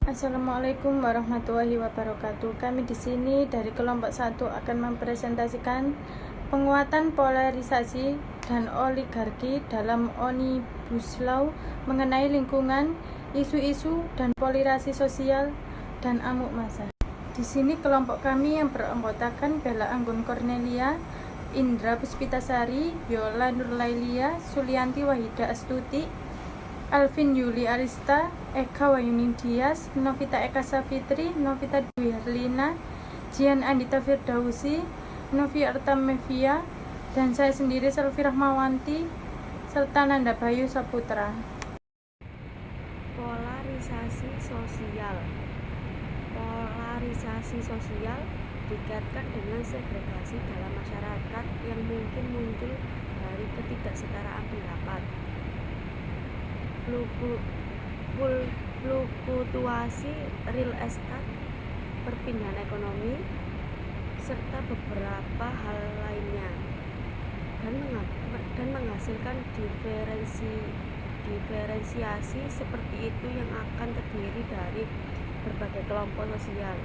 Assalamualaikum warahmatullahi wabarakatuh. Kami di sini dari kelompok 1 akan mempresentasikan penguatan polarisasi dan oligarki dalam Omnibus Law mengenai lingkungan, isu-isu dan polarisasi sosial dan amuk massa. Di sini kelompok kami yang beranggotakan Bella Anggun Cornelia, Indra Puspitasari, Yola Nurlailia, Sulianti Wahida Astuti, Alvin Yuli Arista, Eka Wayuning Dias, Novita Eka Safitri, Novita Dwi Herlina, Jian Andita Firdausi, Novi Artamevia, dan saya sendiri Selvi Rahmawanti, serta Nanda Bayu Saputra. Polarisasi sosial. Polarisasi sosial dikaitkan dengan segregasi dalam masyarakat yang mungkin muncul dari ketidaksetaraan pendapat, fluktuasi real estate, perpindahan ekonomi, serta beberapa hal lainnya, dan menghasilkan diferensiasi seperti itu yang akan terdiri dari berbagai kelompok sosial,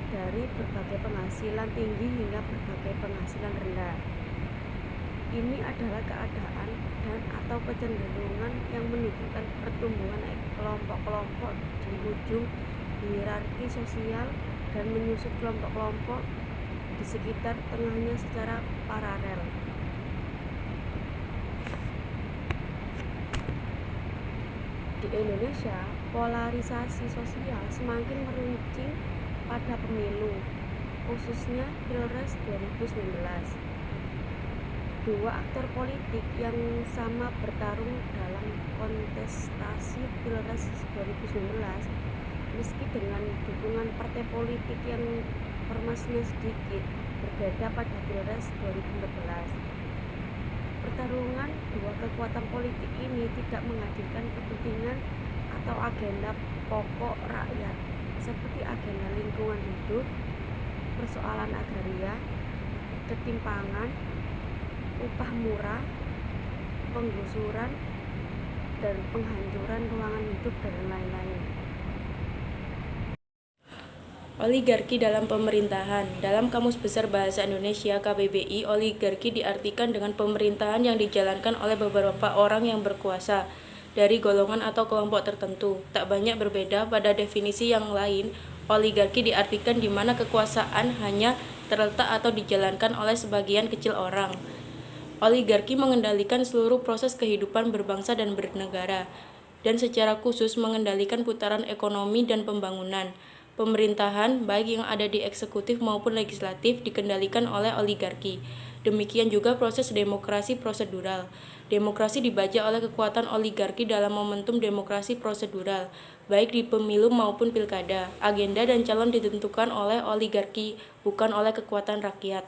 dari berbagai penghasilan tinggi hingga berbagai penghasilan rendah. Ini adalah keadaan dan atau kecenderungan yang menunjukkan pertumbuhan kelompok-kelompok di ujung hierarki sosial dan menyusut kelompok-kelompok di sekitar tengahnya secara paralel. Di Indonesia, polarisasi sosial semakin meruncing pada pemilu, khususnya Pilpres 2019. Dua aktor politik yang sama bertarung dalam kontestasi Pilpres 2019, meski dengan dukungan partai politik yang formasinya sedikit berbeda pada Pilpres 2014. Pertarungan dua kekuatan politik ini tidak menghadirkan kepentingan atau agenda pokok rakyat seperti agenda lingkungan hidup, persoalan agraria, ketimpangan, upah murah, penggusuran, dan penghancuran ruangan hidup, dan lain-lain. Oligarki dalam pemerintahan. Dalam Kamus Besar Bahasa Indonesia KBBI, oligarki diartikan dengan pemerintahan yang dijalankan oleh beberapa orang yang berkuasa dari golongan atau kelompok tertentu. Tak banyak berbeda pada definisi yang lain. Oligarki diartikan di mana kekuasaan hanya terletak atau dijalankan oleh sebagian kecil orang. Oligarki mengendalikan seluruh proses kehidupan berbangsa dan bernegara, dan secara khusus mengendalikan putaran ekonomi dan pembangunan. Pemerintahan, baik yang ada di eksekutif maupun legislatif, dikendalikan oleh oligarki. Demikian juga proses demokrasi prosedural. Demokrasi dibajak oleh kekuatan oligarki dalam momentum demokrasi prosedural, baik di pemilu maupun pilkada. Agenda dan calon ditentukan oleh oligarki, bukan oleh kekuatan rakyat.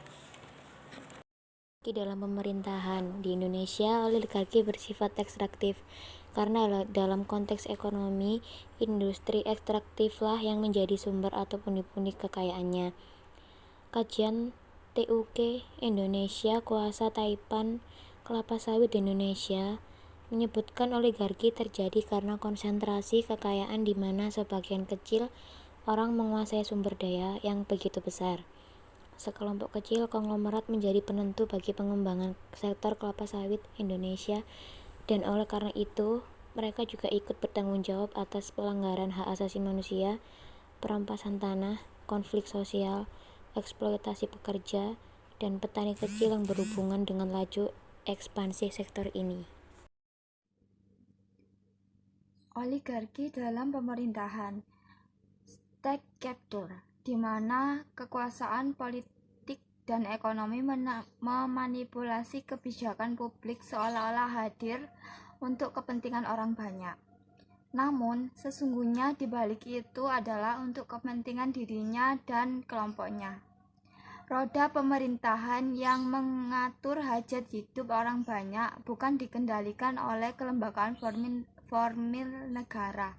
Dalam pemerintahan di Indonesia, oligarki bersifat ekstraktif karena dalam konteks ekonomi, industri ekstraktiflah yang menjadi sumber atau pundi-pundi kekayaannya. Kajian TUK Indonesia Kuasa Taipan Kelapa Sawit di Indonesia menyebutkan oligarki terjadi karena konsentrasi kekayaan di mana sebagian kecil orang menguasai sumber daya yang begitu besar. Sekelompok kecil konglomerat menjadi penentu bagi pengembangan sektor kelapa sawit Indonesia, dan oleh karena itu mereka juga ikut bertanggung jawab atas pelanggaran hak asasi manusia, perampasan tanah, konflik sosial, eksploitasi pekerja, dan petani kecil yang berhubungan dengan laju ekspansi sektor ini. Oligarki dalam pemerintahan, state capture, di mana kekuasaan politik dan ekonomi memanipulasi kebijakan publik seolah-olah hadir untuk kepentingan orang banyak. Namun, sesungguhnya di balik itu adalah untuk kepentingan dirinya dan kelompoknya. Roda pemerintahan yang mengatur hajat hidup orang banyak bukan dikendalikan oleh kelembagaan formil negara,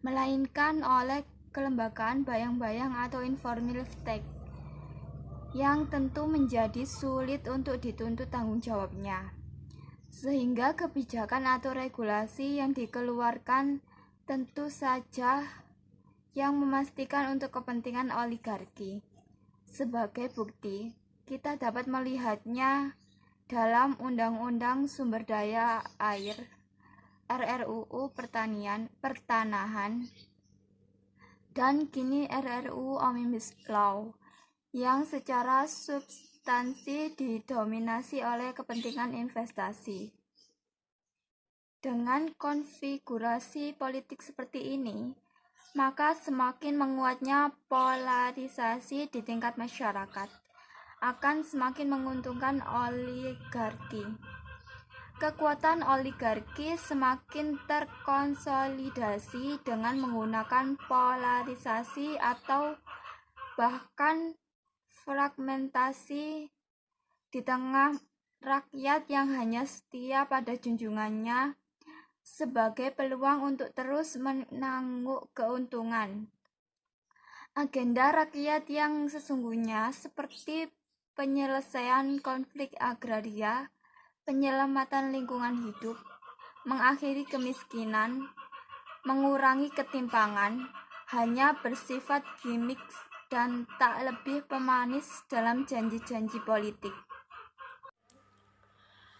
melainkan oleh kelembagaan bayang-bayang atau informal state, yang tentu menjadi sulit untuk dituntut tanggung jawabnya, sehingga kebijakan atau regulasi yang dikeluarkan tentu saja yang memastikan untuk kepentingan oligarki. Sebagai bukti, kita dapat melihatnya dalam Undang-Undang Sumber Daya Air RRUU Pertanahan dan kini RRUU Omnibus Law yang secara substansi didominasi oleh kepentingan investasi. Dengan konfigurasi politik seperti ini, maka semakin menguatnya polarisasi di tingkat masyarakat akan semakin menguntungkan oligarki. Kekuatan oligarki semakin terkonsolidasi dengan menggunakan polarisasi atau bahkan fragmentasi di tengah rakyat yang hanya setia pada junjungannya sebagai peluang untuk terus menangguk keuntungan. Agenda rakyat yang sesungguhnya seperti penyelesaian konflik agraria, penyelamatan lingkungan hidup, mengakhiri kemiskinan, mengurangi ketimpangan, hanya bersifat gimmick dan tak lebih pemanis dalam janji-janji politik.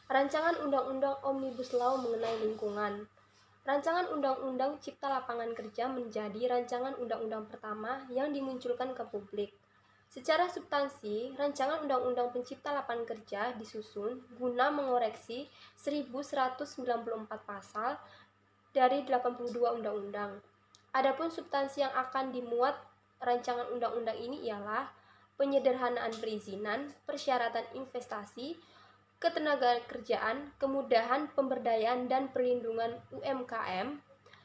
Rancangan Undang-Undang Omnibus Law mengenai lingkungan. Rancangan Undang-Undang Cipta Lapangan Kerja menjadi rancangan undang-undang pertama yang dimunculkan ke publik. Secara substansi, rancangan Undang-Undang Pencipta Lapangan Kerja disusun guna mengoreksi 1194 pasal dari 82 undang-undang. Adapun substansi yang akan dimuat rancangan undang-undang ini ialah penyederhanaan perizinan, persyaratan investasi, ketenagakerjaan, kemudahan pemberdayaan dan perlindungan UMKM,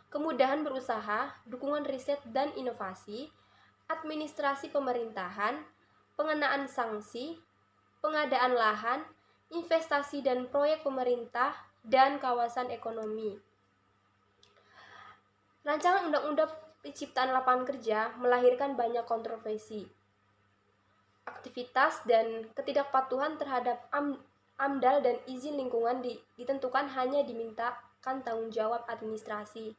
kemudahan berusaha, dukungan riset dan inovasi, administrasi pemerintahan, pengenaan sanksi, pengadaan lahan, investasi dan proyek pemerintah, dan kawasan ekonomi. Rancangan Undang-Undang Penciptaan Lapangan Kerja melahirkan banyak kontroversi, aktivitas, dan ketidakpatuhan terhadap AMDAL dan izin lingkungan ditentukan hanya dimintakan tanggung jawab administrasi.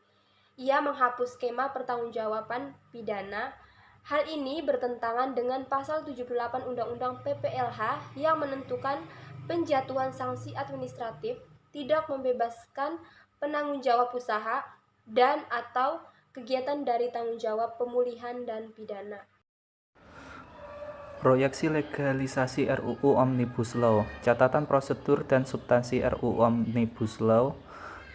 Ia menghapus skema pertanggungjawaban pidana. Hal ini bertentangan dengan pasal 78 Undang-Undang PPLH yang menentukan penjatuhan sanksi administratif tidak membebaskan penanggung jawab usaha dan atau kegiatan dari tanggung jawab pemulihan dan pidana. Proyeksi legalisasi RUU Omnibus Law. Catatan prosedur dan substansi RUU Omnibus Law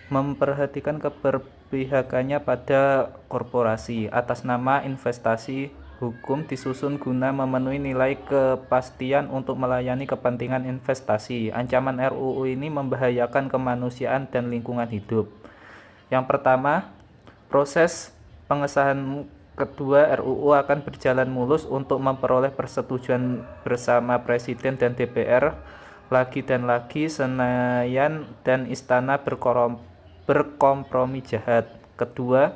memperhatikan keberpihakannya pada korporasi atas nama investasi hukum disusun guna memenuhi nilai kepastian untuk melayani kepentingan investasi. Ancaman RUU ini membahayakan kemanusiaan dan lingkungan hidup. Yang pertama, proses pengesahan kedua RUU akan berjalan mulus untuk memperoleh persetujuan bersama Presiden dan DPR. Lagi dan lagi Senayan dan Istana berkompromi jahat. Kedua,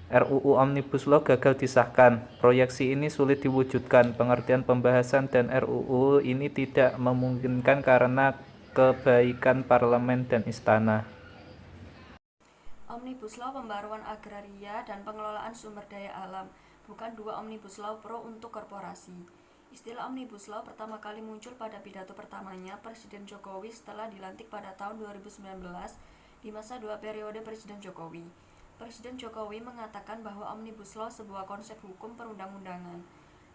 RUU Omnibus Law gagal disahkan. Proyeksi ini sulit diwujudkan. Pengertian pembahasan dan RUU ini tidak memungkinkan karena kebaikan parlemen dan istana. Omnibus Law pembaruan agraria dan pengelolaan sumber daya alam, bukan dua Omnibus Law pro untuk korporasi. Istilah Omnibus Law pertama kali muncul pada pidato pertamanya Presiden Jokowi setelah dilantik pada tahun 2019 di masa dua periode Presiden Jokowi. Presiden Jokowi mengatakan bahwa Omnibus Law sebuah konsep hukum perundang-undangan.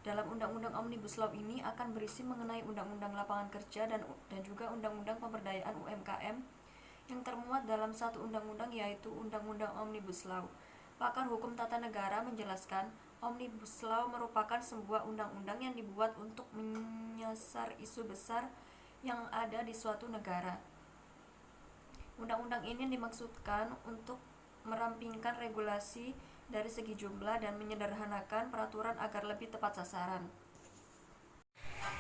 Dalam Undang-Undang Omnibus Law ini akan berisi mengenai Undang-Undang Lapangan Kerja dan juga Undang-Undang Pemberdayaan UMKM yang termuat dalam satu undang-undang yaitu Undang-Undang Omnibus Law. Pakar Hukum Tata Negara menjelaskan, Omnibus Law merupakan sebuah undang-undang yang dibuat untuk menyasar isu besar yang ada di suatu negara. Undang-undang ini dimaksudkan untuk merampingkan regulasi dari segi jumlah dan menyederhanakan peraturan agar lebih tepat sasaran.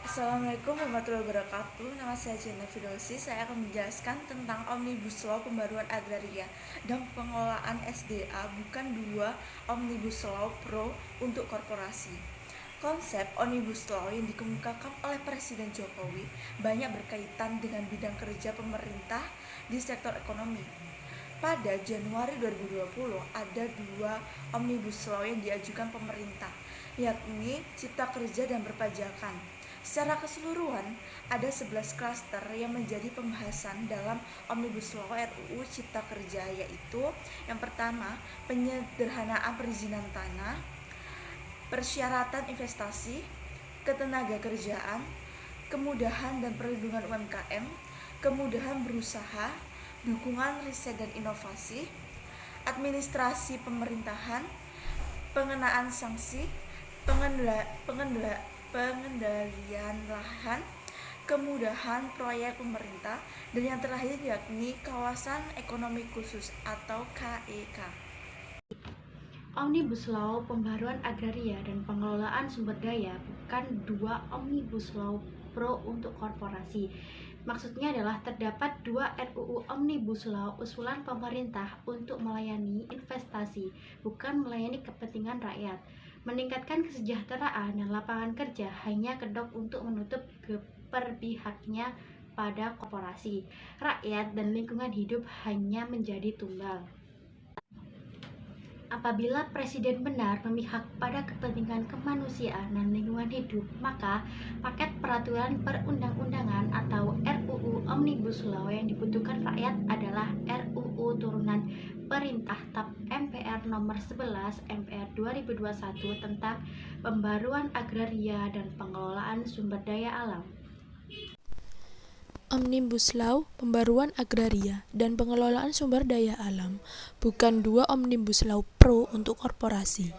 Assalamualaikum warahmatullahi wabarakatuh. Nama saya Jenna Firdausi. Saya akan menjelaskan tentang Omnibus Law pembaruan agraria dan pengelolaan SDA, bukan dua Omnibus Law pro untuk korporasi. Konsep Omnibus Law yang dikemukakan oleh Presiden Jokowi banyak berkaitan dengan bidang kerja pemerintah di sektor ekonomi. pada Januari 2020 ada 2 Omnibus Law yang diajukan pemerintah, yakni Cipta Kerja dan Perpajakan. Secara keseluruhan, ada 11 klaster yang menjadi pembahasan dalam Omnibus Law RUU Cipta Kerja, yaitu yang pertama, penyederhanaan perizinan tanah, persyaratan investasi, ketenagakerjaan, kemudahan dan perlindungan UMKM, kemudahan berusaha, dukungan riset dan inovasi, administrasi pemerintahan, pengenaan sanksi, pengendalian lahan, kemudahan proyek pemerintah, dan yang terakhir yakni kawasan ekonomi khusus atau KEK. Omnibus Law pembaruan agraria dan pengelolaan sumber daya bukan 2 Omnibus Law pro untuk korporasi. Maksudnya adalah terdapat 2 RUU Omnibus Law usulan pemerintah untuk melayani investasi, bukan melayani kepentingan rakyat. Meningkatkan kesejahteraan dan lapangan kerja hanya kedok untuk menutup keperpihaknya pada korporasi. Rakyat dan lingkungan hidup hanya menjadi tumbal. Apabila presiden benar memihak pada kepentingan kemanusiaan dan lingkungan hidup, maka paket peraturan perundang-undangan atau RUU Omnibus Law yang dibutuhkan rakyat adalah RUU turunan Perintah TAP MPR nomor 11 MPR 2021 tentang pembaruan agraria dan pengelolaan sumber daya alam. Omnibus Law, pembaruan agraria, dan pengelolaan sumber daya alam, bukan 2 Omnibus Law pro untuk korporasi.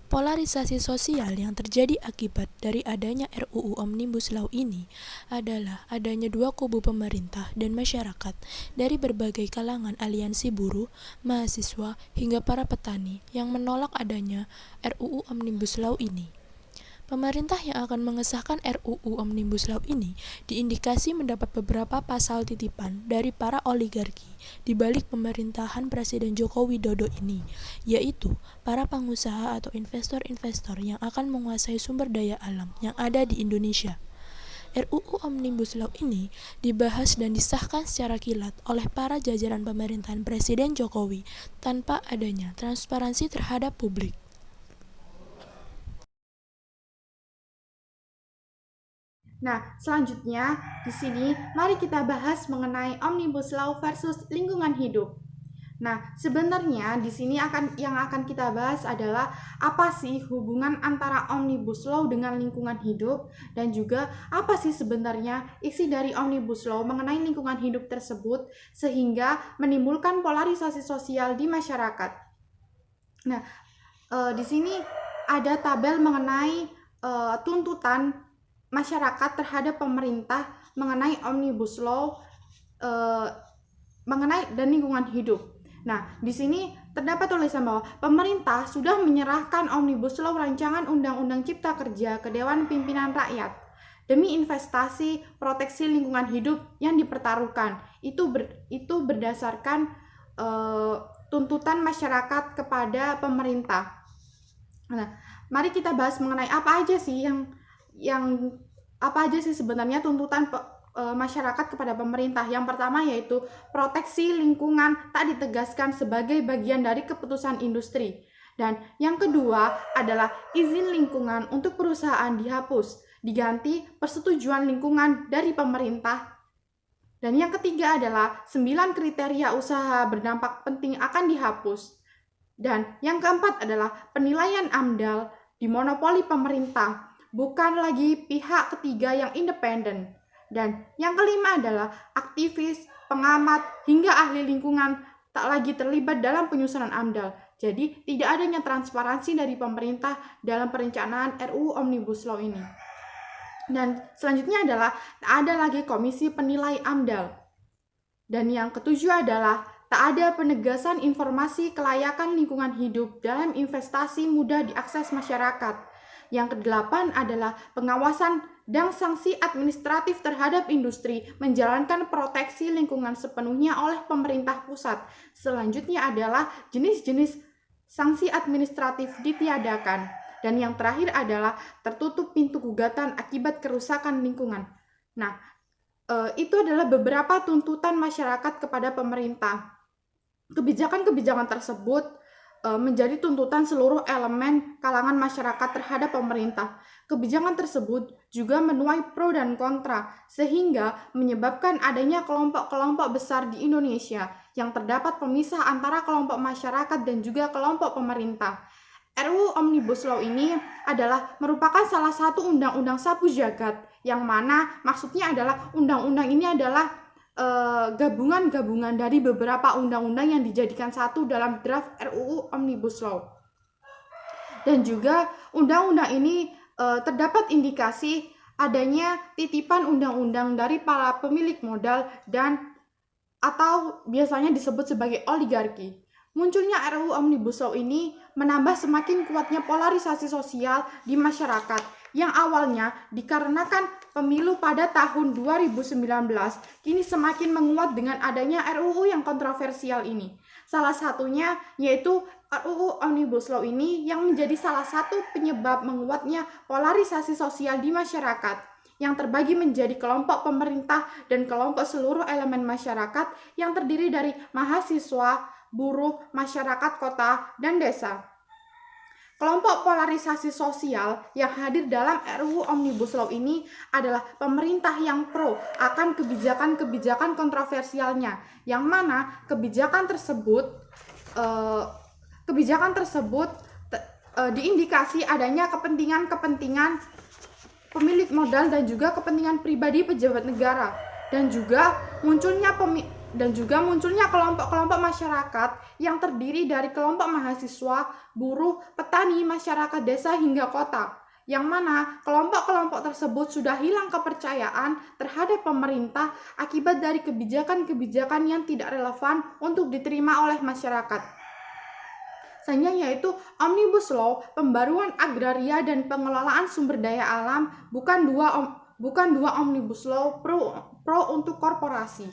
Polarisasi sosial yang terjadi akibat dari adanya RUU Omnibus Law ini adalah adanya 2 kubu pemerintah dan masyarakat dari berbagai kalangan aliansi buruh, mahasiswa, hingga para petani yang menolak adanya RUU Omnibus Law ini. Pemerintah yang akan mengesahkan RUU Omnibus Law ini diindikasi mendapat beberapa pasal titipan dari para oligarki di balik pemerintahan Presiden Joko Widodo ini, yaitu para pengusaha atau investor-investor yang akan menguasai sumber daya alam yang ada di Indonesia. RUU Omnibus Law ini dibahas dan disahkan secara kilat oleh para jajaran pemerintahan Presiden Jokowi tanpa adanya transparansi terhadap publik. Nah, selanjutnya di sini mari kita bahas mengenai Omnibus Law versus lingkungan hidup. Nah, sebenarnya di sini yang akan kita bahas adalah apa sih hubungan antara Omnibus Law dengan lingkungan hidup, dan juga apa sih sebenarnya isi dari Omnibus Law mengenai lingkungan hidup tersebut sehingga menimbulkan polarisasi sosial di masyarakat. Nah, di sini ada tabel mengenai tuntutan masyarakat terhadap pemerintah mengenai Omnibus Law mengenai dan lingkungan hidup. Nah, di sini terdapat tulisan bahwa pemerintah sudah menyerahkan Omnibus Law rancangan Undang-Undang Cipta Kerja ke Dewan Pimpinan Rakyat demi investasi proteksi lingkungan hidup yang dipertaruhkan. Itu berdasarkan tuntutan masyarakat kepada pemerintah. Nah, mari kita bahas mengenai apa aja sih apa aja sih sebenarnya tuntutan masyarakat kepada pemerintah. Yang pertama yaitu proteksi lingkungan tak ditegaskan sebagai bagian dari keputusan industri. Dan yang kedua adalah izin lingkungan untuk perusahaan dihapus, diganti persetujuan lingkungan dari pemerintah. Dan yang ketiga adalah 9 kriteria usaha berdampak penting akan dihapus. Dan yang keempat adalah penilaian AMDAL dimonopoli pemerintah, bukan lagi pihak ketiga yang independen. Dan yang kelima adalah aktivis, pengamat, hingga ahli lingkungan tak lagi terlibat dalam penyusunan AMDAL. Jadi tidak adanya transparansi dari pemerintah dalam perencanaan RUU Omnibus Law ini. Dan selanjutnya adalah tak ada lagi komisi penilai AMDAL. Dan yang ketujuh adalah tak ada penegasan informasi kelayakan lingkungan hidup dalam investasi mudah diakses masyarakat. Yang kedelapan adalah pengawasan dan sanksi administratif terhadap industri menjalankan proteksi lingkungan sepenuhnya oleh pemerintah pusat. Selanjutnya adalah jenis-jenis sanksi administratif ditiadakan. Dan yang terakhir adalah tertutup pintu gugatan akibat kerusakan lingkungan. Nah, itu adalah beberapa tuntutan masyarakat kepada pemerintah. kebijakan-kebijakan tersebut menjadi tuntutan seluruh elemen kalangan masyarakat terhadap pemerintah. Kebijakan tersebut juga menuai pro dan kontra, sehingga menyebabkan adanya kelompok-kelompok besar di Indonesia yang terdapat pemisah antara kelompok masyarakat dan juga kelompok pemerintah. RUU Omnibus Law ini adalah merupakan salah satu undang-undang sapu jagat, yang mana maksudnya adalah undang-undang ini adalah gabungan-gabungan dari beberapa undang-undang yang dijadikan satu dalam draft RUU Omnibus Law. Dan juga undang-undang ini terdapat indikasi adanya titipan undang-undang dari para pemilik modal dan atau biasanya disebut sebagai oligarki. Munculnya RUU Omnibus Law ini menambah semakin kuatnya polarisasi sosial di masyarakat yang awalnya dikarenakan pemilu pada tahun 2019 kini semakin menguat dengan adanya RUU yang kontroversial ini. Salah satunya yaitu RUU Omnibus Law ini yang menjadi salah satu penyebab menguatnya polarisasi sosial di masyarakat yang terbagi menjadi kelompok pemerintah dan kelompok seluruh elemen masyarakat yang terdiri dari mahasiswa, buruh, masyarakat kota, dan desa. Kelompok polarisasi sosial yang hadir dalam RUU Omnibus Law ini adalah pemerintah yang pro akan kebijakan-kebijakan kontroversialnya, yang mana kebijakan tersebut diindikasi adanya kepentingan-kepentingan pemilik modal dan juga kepentingan pribadi pejabat negara, dan juga munculnya kelompok-kelompok masyarakat yang terdiri dari kelompok mahasiswa, buruh, petani, masyarakat desa hingga kota, yang mana kelompok-kelompok tersebut sudah hilang kepercayaan terhadap pemerintah akibat dari kebijakan-kebijakan yang tidak relevan untuk diterima oleh masyarakat. Selanjutnya yaitu Omnibus Law, pembaruan agraria dan pengelolaan sumber daya alam, bukan dua Omnibus Law pro untuk korporasi.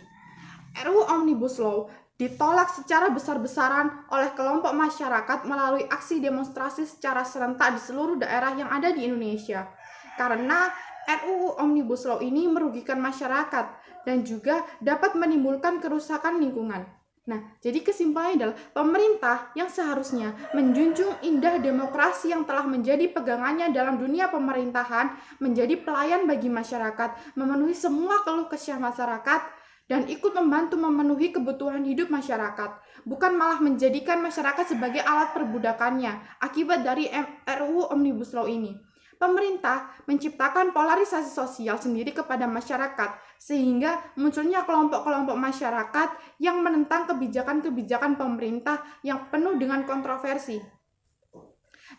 RUU Omnibus Law ditolak secara besar-besaran oleh kelompok masyarakat melalui aksi demonstrasi secara serentak di seluruh daerah yang ada di Indonesia. Karena RUU Omnibus Law ini merugikan masyarakat dan juga dapat menimbulkan kerusakan lingkungan. Nah, jadi kesimpulannya adalah pemerintah yang seharusnya menjunjung indah demokrasi yang telah menjadi pegangannya dalam dunia pemerintahan, menjadi pelayan bagi masyarakat, memenuhi semua keluh kesah masyarakat, dan ikut membantu memenuhi kebutuhan hidup masyarakat, bukan malah menjadikan masyarakat sebagai alat perbudakannya akibat dari RUU Omnibus Law ini. Pemerintah menciptakan polarisasi sosial sendiri kepada masyarakat, sehingga munculnya kelompok-kelompok masyarakat yang menentang kebijakan-kebijakan pemerintah yang penuh dengan kontroversi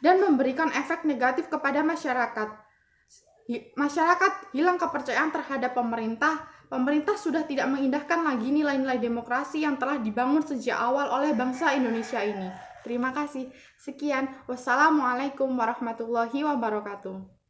dan memberikan efek negatif kepada masyarakat. Masyarakat hilang kepercayaan terhadap pemerintah. Pemerintah sudah tidak mengindahkan lagi nilai-nilai demokrasi yang telah dibangun sejak awal oleh bangsa Indonesia ini. Terima kasih. Sekian. Wassalamualaikum warahmatullahi wabarakatuh.